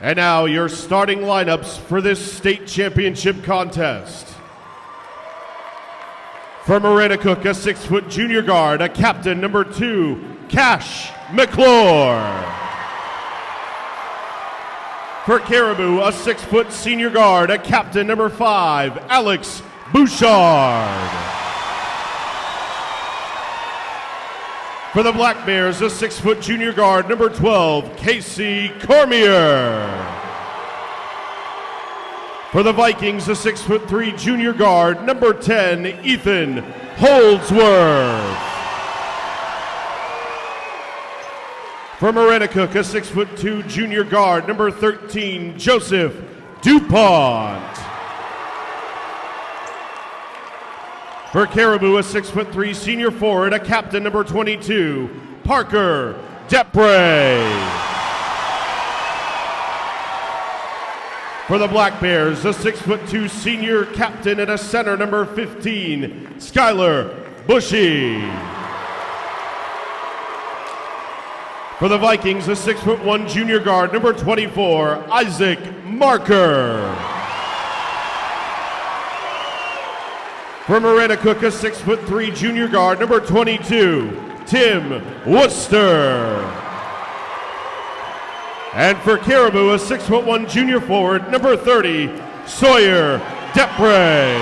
And now your starting lineups for this state championship contest. For Maranacook, a 6-foot junior guard, a captain, number 2, Cash Mcclure. For Caribou, a 6-foot senior guard, a captain, number 5, Alex Bouchard. For the Black Bears, a 6-foot junior guard, number 12, Casey Cormier. For the Vikings, a 6'3" junior guard, number 10, Ethan Holdsworth. For Maranacook, a 6'2" junior guard, number 13, Joseph DuPont. For Caribou, a 6'3" senior forward, a captain, number 22, Parker Deprey. For the Black Bears, a 6'2" senior captain and a center, number 15, Skylar Bushy. For the Vikings, a 6'1" junior guard, number 24, Isaac Marker. For Maranacook, a 6'3" junior guard, number 22, Tim Worcester. And for Caribou, a 6'1" junior forward, number 30, Sawyer Deprey.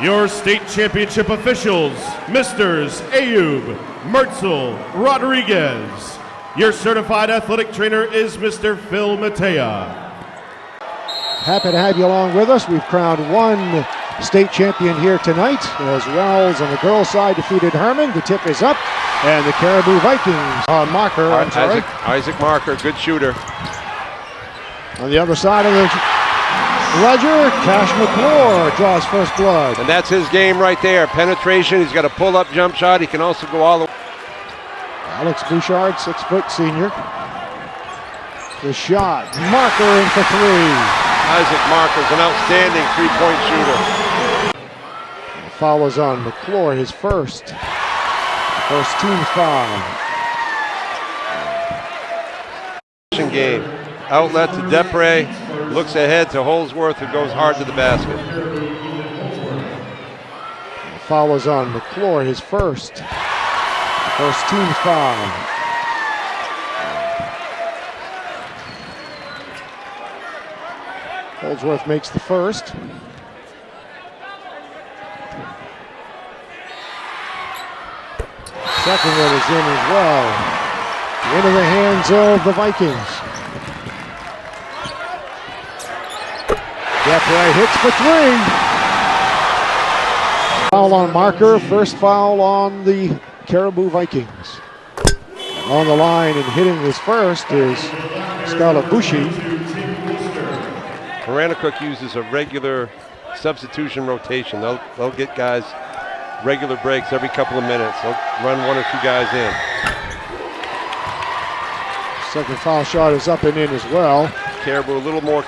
Your state championship officials, Misters Ayub Mertzel Rodriguez. Your certified athletic trainer is Mr. Phil Matea. Happy to have you along with us. We've crowned one state champion here tonight as Wells on the girls' side defeated Herman. The tip is up, and the Caribou Vikings on Marker. Isaac Marker, good shooter. On the other side of the ledger, Cash Mcclure draws first blood. And that's his game right there. Penetration, he's got a pull-up jump shot. He can also go all the way. Alex Bouchard, 6' senior. The shot, Marker in for 3. Isaac Marker's an outstanding three-point shooter. Foul is on Mcclure, his first team foul. Game. Outlet to Deprey, looks ahead to Holdsworth, who goes hard to the basket. Foul is on Mcclure, his first team foul. Holdsworth makes the first. Second one is in as well. Into the hands of the Vikings. Deprey hits for 3. Foul on Marker, first foul on the Caribou Vikings. On the line and hitting his first is Skylar Bushy. Maranacook uses a regular substitution rotation. They'll get guys regular breaks every couple of minutes. They'll run 1 or 2 guys in. Second foul shot is up and in as well. Caribou a little more.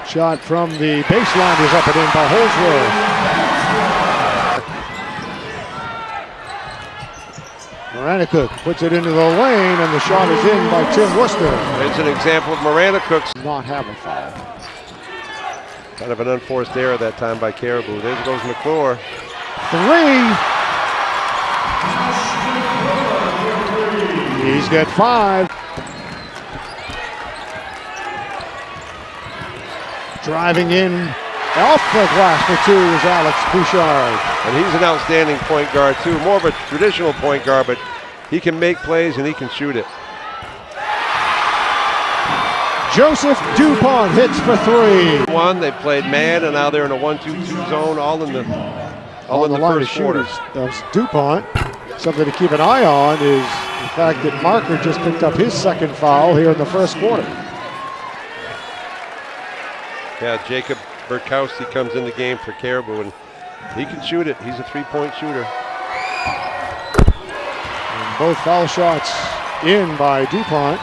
Shot from the baseline is up and in by Holdsworth. Maranacook puts it into the lane, and the shot is in by Tim Worcester. There's an example of Maranacook's not have a foul. Kind of an unforced error that time by Caribou. There goes Mcclure. 3. He's got 5. Driving in off the glass for 2 is Alex Bouchard. And he's an outstanding point guard too. More of a traditional point guard, but he can make plays and he can shoot it. Joseph DuPont hits for 3. They played man, and now they're in a 1-2-2 zone, all in the first quarter. That's DuPont. Something to keep an eye on is the fact that Marker just picked up his second foul here in the first quarter. Yeah, Jacob Burkowski comes in the game for Caribou, and he can shoot it. He's a three-point shooter. And both foul shots in by DuPont.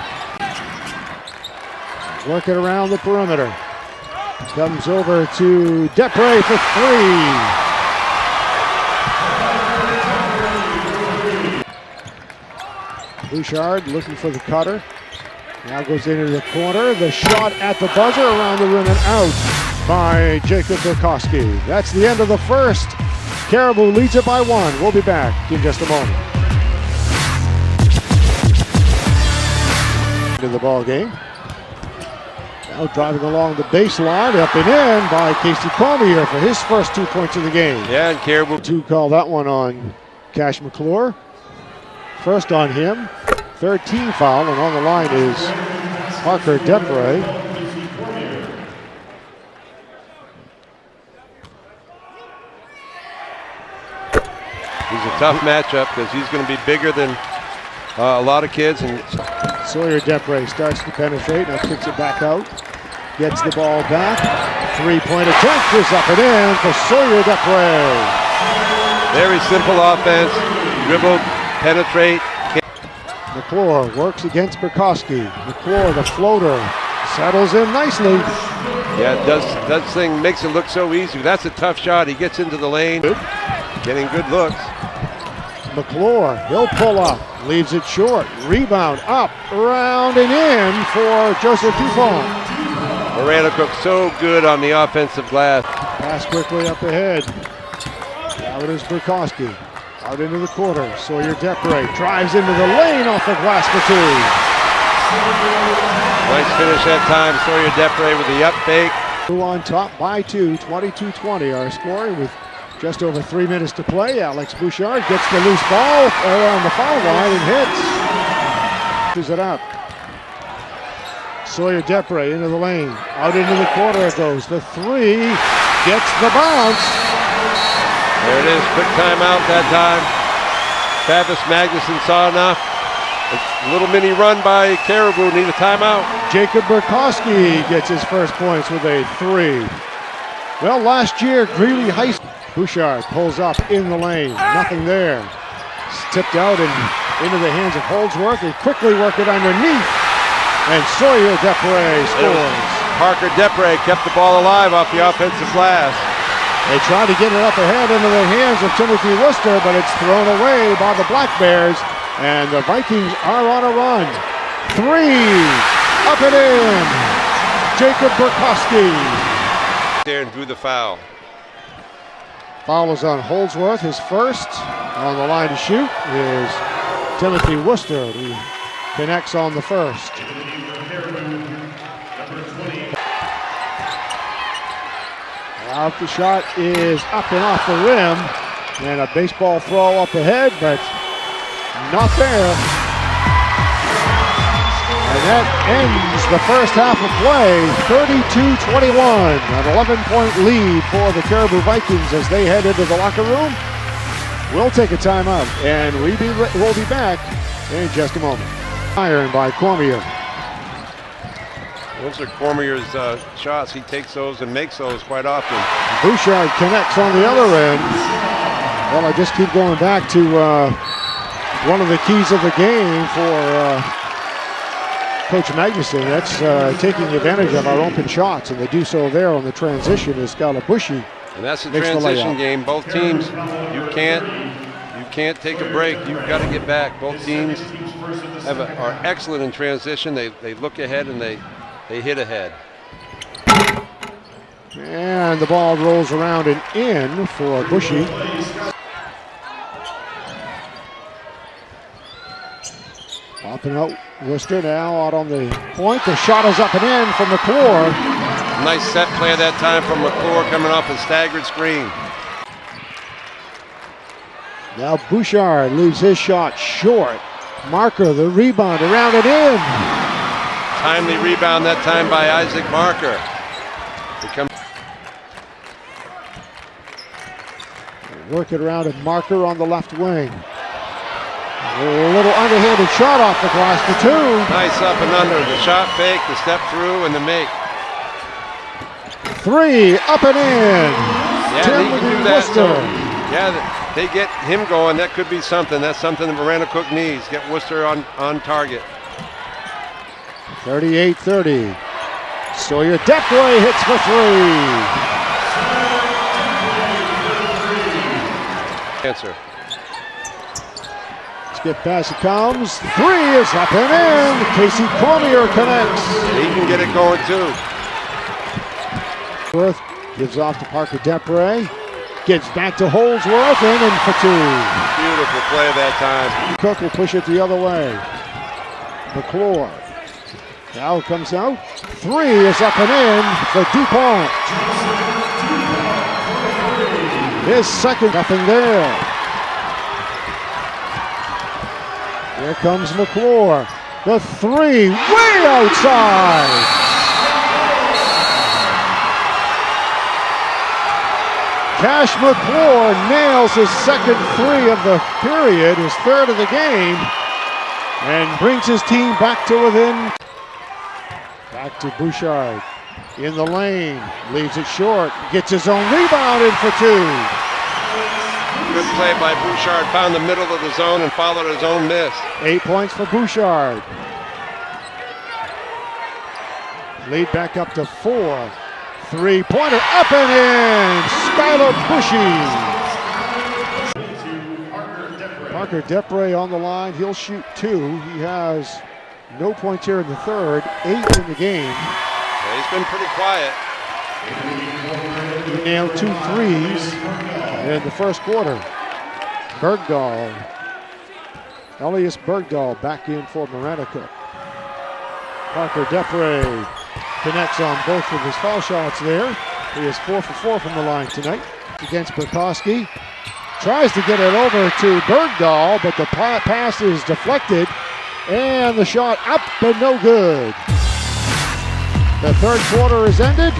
Working around the perimeter. Comes over to Deprey for 3. Bouchard looking for the cutter. Now goes into the corner. The shot at the buzzer around the rim and out by Jacob Burkowski. That's the end of the first. Caribou leads it by 1. We'll be back in just a moment. Into the ball game. Now driving along the baseline, up and in by Casey Cormier for his first 2 points of the game. Yeah, and Caribou. To call that one on Cash Mcclure. First on him. Third team foul, and on the line is Parker Deprey. He's a tough matchup because he's going to be bigger than a lot of kids. And Sawyer Deprey starts to penetrate, now kicks it back out. Gets the ball back. 3-point attempt is up and in for Sawyer Deprey. very simple offense. Dribble, penetrate. Mcclure works against Burkowski. Mcclure, the floater, settles in nicely. Yeah, does thing, makes it look so easy. That's a tough shot. He gets into the lane, getting good looks. Mcclure, he'll pull up, leaves it short. Rebound up, around and in for Joseph Dupont. Maranacook so good on the offensive glass. Pass quickly up ahead. Now it is Burkowski. Out into the quarter. Sawyer Deprey drives into the lane off the glass for two. Nice finish that time. Sawyer Deprey with the up fake. On top by 2, 22-20. Our score with just over 3 minutes to play. Alex Bouchard gets the loose ball around the foul line and hits. Pushes it up. Sawyer Deprey into the lane. Out into the quarter it goes. The three gets the bounce. There it is. Quick timeout that time. Travis Magnuson saw enough. A little mini run by Caribou. Need a timeout. Jacob Burkowski gets his first points with a three. Well, last year, Greeley High School. Bouchard pulls up in the lane. Nothing there. It's tipped out and into the hands of Holdsworth. They quickly work it underneath. And Sawyer Deprey scores. Parker Deprey kept the ball alive off the offensive glass. They try to get it up ahead into the hands of Timothy Worcester, but it's thrown away by the Black Bears. And the Vikings are on a run. Three, up and in. Jacob Burkowski. There and drew the foul. Foul is on Holdsworth, his first. On the line to shoot is Timothy Worcester, who connects on the first. Out the shot is up and off the rim. And a baseball throw up ahead, but not there. And that ends the first half of play, 32-21. An 11-point lead for the Caribou Vikings as they head into the locker room. We'll take a timeout, and we'll be back in just a moment. Iron by Cormier. Those are Cormier's shots. He takes those and makes those quite often. Bouchard connects on the other end. Well, I just keep going back to one of the keys of the game for Coach Magnuson. That's taking advantage of our open shots, and they do so there on the transition is Galabushi. And that's the transition game. Both teams, you can't take a break. You've got to get back. Both teams are excellent in transition. They look ahead and they hit ahead. And the ball rolls around and in for Bushy. Popping out Worcester now out on the point. The shot is up and in from Mcclure. Nice set play that time from Mcclure coming off a staggered screen. Now Bouchard leaves his shot short. Marker, the rebound around and in. Timely rebound that time by Isaac Marker. Work it around and Marker on the left wing. A little underhanded shot off the glass for two. Nice up and under. The shot fake, the step through, and the make. Three, up and in. Yeah, he can do that. So, yeah, they get him going. That could be something. That's something that Maranacook needs. Get Worcester on target. 38-30. Sawyer Deprey hits for three. It's Basket pass comes. Three is up and in. Casey Cormier connects. He can get it going too. Worth gives off to Parker Deprey. Gets back to Holdsworth and in for two. Beautiful play that time. Cook will push it the other way. Mcclure. Now comes out. Three is up and in for DuPont. His second, nothing there. Here comes Mcclure. The three, way outside. Cash Mcclure nails his second three of the period, his third of the game, and brings his team back to within. Back to Bouchard in the lane, leaves it short, gets his own rebound in for two. Good play by Bouchard, found the middle of the zone and followed his own miss. 8 points for Bouchard. Lead back up to 4. Three-pointer up and in. Skylar Bushy. Parker Deprey on the line. He'll shoot 2. He has no points here in the third. 8 in the game. Yeah, he's been pretty quiet. He nailed 2 threes in the first quarter. Bergdahl. Elias Bergdahl back in for Maranacook. Parker Deprey connects on both of his foul shots there. He is 4 for 4 from the line tonight against Burkowski. Tries to get it over to Bergdahl, but the pass is deflected, and the shot up and no good. The third quarter is ended.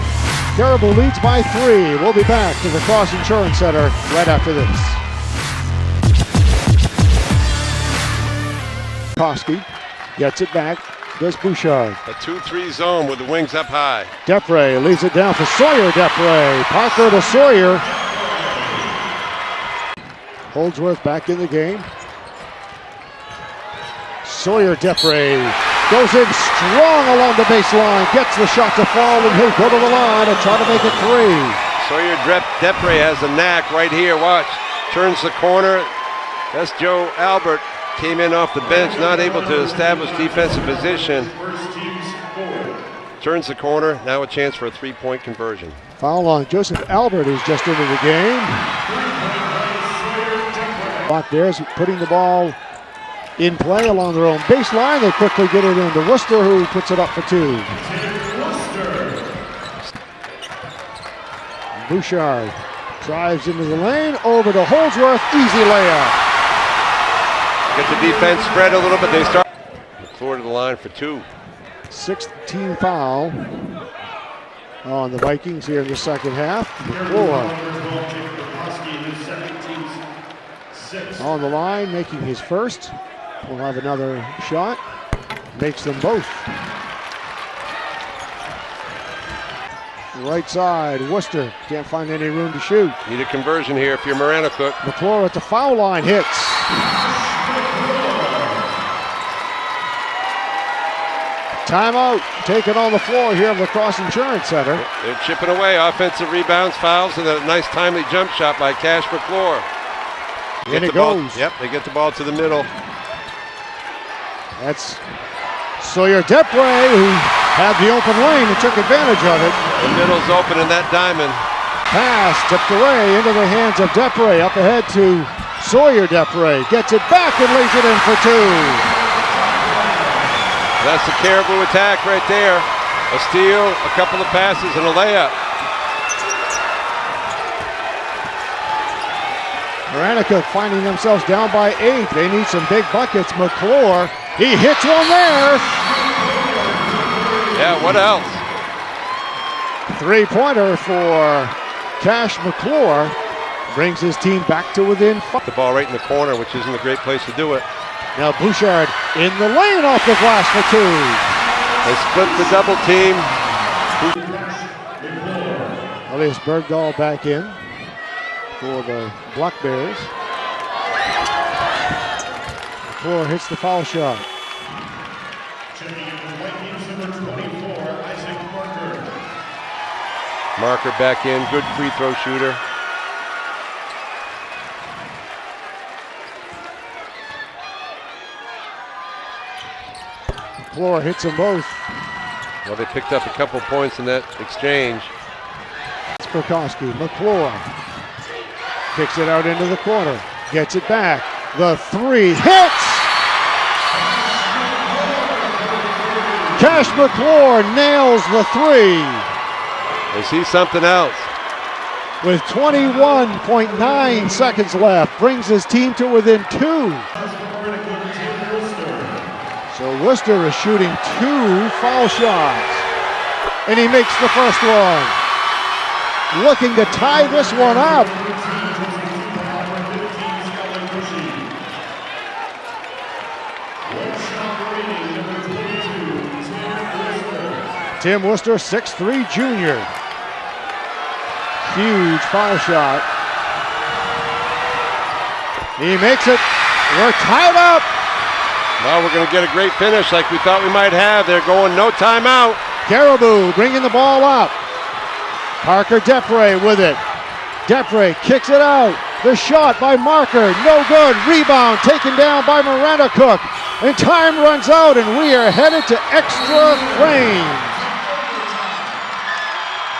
Caribou leads by 3. We'll be back to the Cross Insurance Center right after this. Burkowski gets it back. Does Bouchard. A 2-3 zone with the wings up high. Deprey leaves it down for Sawyer. Deprey. Parker to Sawyer. Holdsworth back in the game. Sawyer Deprey goes in strong along the baseline. Gets the shot to fall, and he'll go to the line and try to make it 3. Sawyer Deprey has a knack right here. Watch. Turns the corner. That's Joe Albert. Came in off the bench, not able to establish defensive position. Turns the corner, now a chance for a 3-point conversion. Foul on Joseph Albert, who's just into the game. Black Bears putting the ball in play along their own baseline. They quickly get it into Worcester, who puts it up for 2. Bouchard drives into the lane, over to Holdsworth, easy layup. Get the defense spread a little bit. They start. Mcclure to the line for 2. 6th team foul on the Vikings here in the second half. Mcclure on the line, making his first. We'll have another shot. Makes them both. Right side, Worcester can't find any room to shoot. Need a conversion here if you're Maranacook. Mcclure at the foul line hits. Timeout taken on the floor here at the Cross Insurance Center. They're chipping away. Offensive rebounds, fouls, and a nice timely jump shot by Cash Mcclure. In it goes. Yep, they get the ball to the middle. That's Sawyer Deprey, who had the open lane and took advantage of it. The middle's open in that diamond. Pass tipped away into the hands of Deprey. Up ahead to Sawyer Deprey. Gets it back and lays it in for 2. That's the Caribou attack right there. A steal, a couple of passes, and a layup. Maranacook finding themselves down by 8. They need some big buckets. Mcclure, he hits one there. Yeah, what else? 3-pointer for Cash Mcclure. Brings his team back to within 5. The ball right in the corner, which isn't a great place to do it. Now Bouchard in the lane off the glass for 2. They split the double team. Elias Bergdahl back in for the Black Bears. Mcclure hits the foul shot. Marker back in, good free throw shooter. Mcclure hits them both. Well, they picked up a couple points in that exchange. Spurkowski, Mcclure kicks it out into the corner, gets it back. The three hits! Cash Mcclure nails the three. They see something else. With 21.9 seconds left, brings his team to within 2. So Worcester is shooting 2 foul shots, and he makes the first one. Looking to tie this one up. Tim Worcester, 6'3" junior. Huge foul shot. He makes it. We're tied up. Well, we're going to get a great finish like we thought we might have. They're going no timeout. Caribou bringing the ball up. Parker Deprey with it. Deprey kicks it out. The shot by Marker, no good. Rebound taken down by Maranacook. And time runs out, and we are headed to extra frames.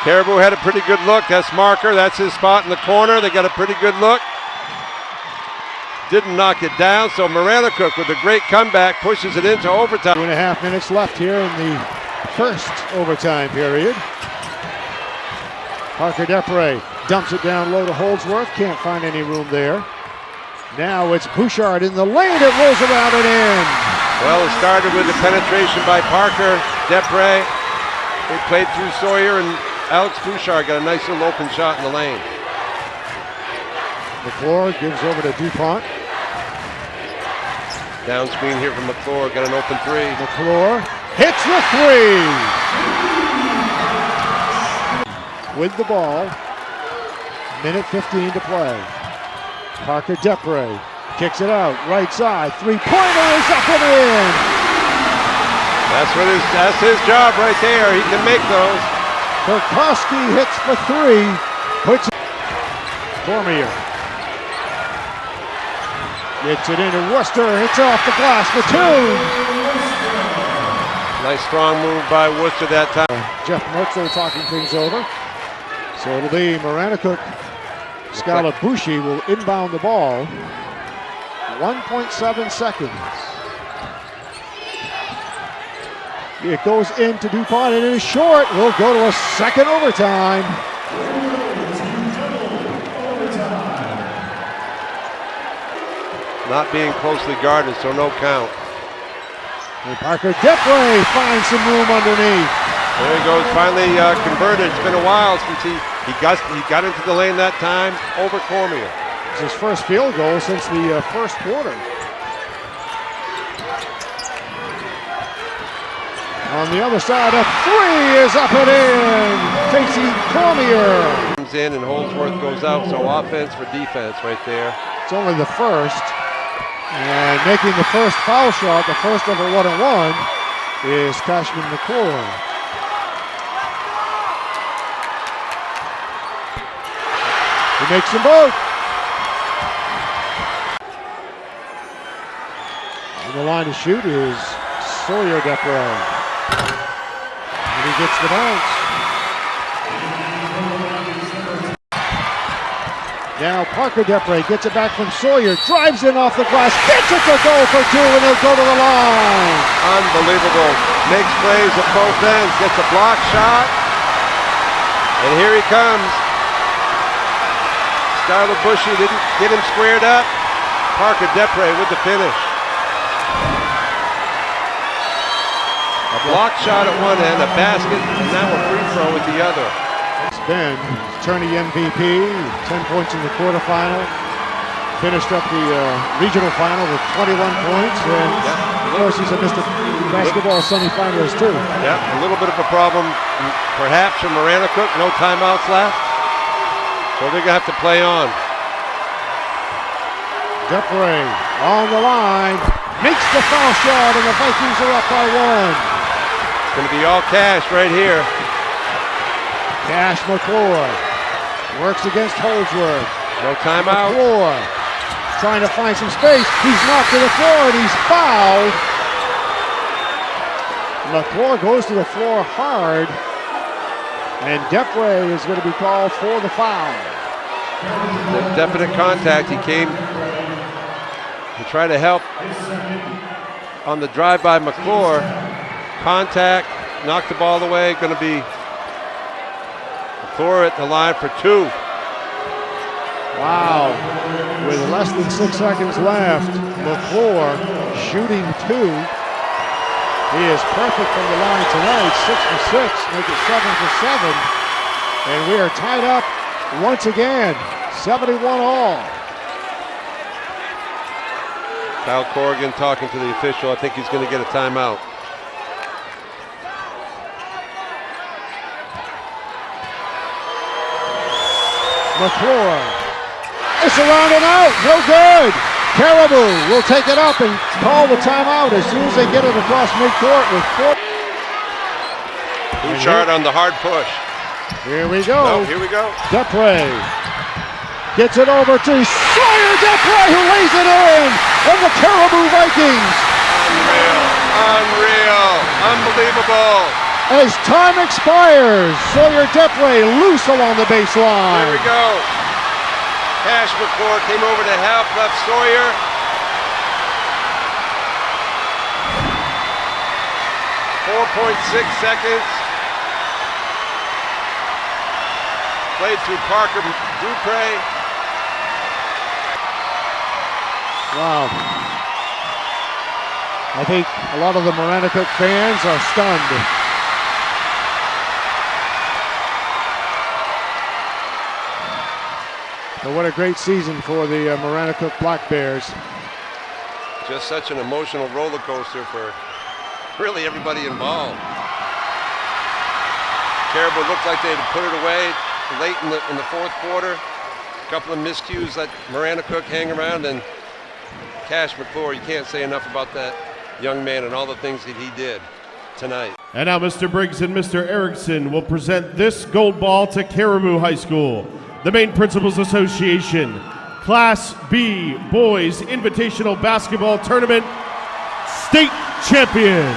Caribou had a pretty good look. That's Marker. That's his spot in the corner. They got a pretty good look. Didn't knock it down, so Maranacook with a great comeback pushes it into overtime. 2.5 minutes left here in the first overtime period. Parker Deprey dumps it down low to Holdsworth. Can't find any room there. Now it's Bouchard in the lane. It rolls around and in. Well, it started with the penetration by Parker Deprey. They played through Sawyer, and Alex Bouchard got a nice little open shot in the lane. Mcclure gives over to DuPont. Down screen here from Mcclure, got an open three. Mcclure hits the three. With the ball, minute 15 to play. Parker Deprey kicks it out, right side, three-pointer is up and in. That's his job right there. He can make those. Burkowski hits the three, puts Cormier. Gets it into Worcester, hits off the glass for 2. Nice strong move by Worcester that time. Jeff Mertzel talking things over. So it'll be Maranacook. Scalabucci will inbound the ball. 1.7 seconds. It goes into DuPont and it is short. We'll go to a second overtime. Not being closely guarded, so no count. And Parker Deprey finds some room underneath. There he goes, finally converted. It's been a while since he got into the lane that time over Cormier. It's his first field goal since the first quarter. On the other side, a three is up and in. Facing Cormier. Comes in and Holdsworth goes out, so offense for defense right there. It's only the first. And making the first foul shot, the first ever 1-on-1, is Cashman Mcclure. He makes them both. On the line to shoot is Sawyer Deprey. And he gets the bounce. Now Parker Deprey gets it back from Sawyer, drives in off the glass, gets it to go for 2, and he'll go to the line. Unbelievable. Makes plays at both ends, gets a block shot, and here he comes. Scalabucci didn't get him squared up. Parker Deprey with the finish. A block shot at one end, a basket, and now a free throw at the other. Ben, tourney MVP, 10 points in the quarterfinal. Finished up the regional final with 21 points. And of course, he's a Mr. Basketball semifinalist too. Yeah, a little bit of a problem perhaps from Maranacook. No timeouts left. So they're going to have to play on. Deprey on the line. Makes the foul shot, and the Vikings are up by 1. It's going to be all cash right here. Cash Mcclure works against Holdsworth. No timeout. Mcclure trying to find some space. He's knocked to the floor and he's fouled. Mcclure goes to the floor hard, and Deprey is going to be called for the foul. Definite contact. He came to try to help on the drive by Mcclure. Contact, knocked the ball away. Going to be Mcclure at the line for 2. Wow. With less than 6 seconds left, Mcclure shooting 2. He is perfect from the line tonight. 6 for 6, make it 7 for 7. And we are tied up once again, 71 all. Kyle Corrigan talking to the official. I think he's going to get a timeout. Mcclure. It's around and out. No good. Caribou will take it up and call the timeout as soon as they get it across midcourt with 4. Bouchard on the hard push. Here we go. No, here we go. Deprey gets it over to Sawyer. Deprey who lays it in. And the Caribou Vikings. Unreal. Unbelievable. As time expires, Sawyer Deprey loose along the baseline. There we go. Cash Mcclure came over to help, left Sawyer. .6 seconds. Played through Parker Deprey. Wow. I think a lot of the Maranacook fans are stunned. But what a great season for the Maranacook Black Bears. Just such an emotional roller coaster for really everybody involved. Caribou looked like they had put it away late in the fourth quarter. A couple of miscues let Maranacook hang around, and Cash Mcclure, you can't say enough about that young man and all the things that he did tonight. And now Mr. Briggs and Mr. Erickson will present this gold ball to Caribou High School, the Maine Principals Association Class B Boys Invitational Basketball Tournament State Champion.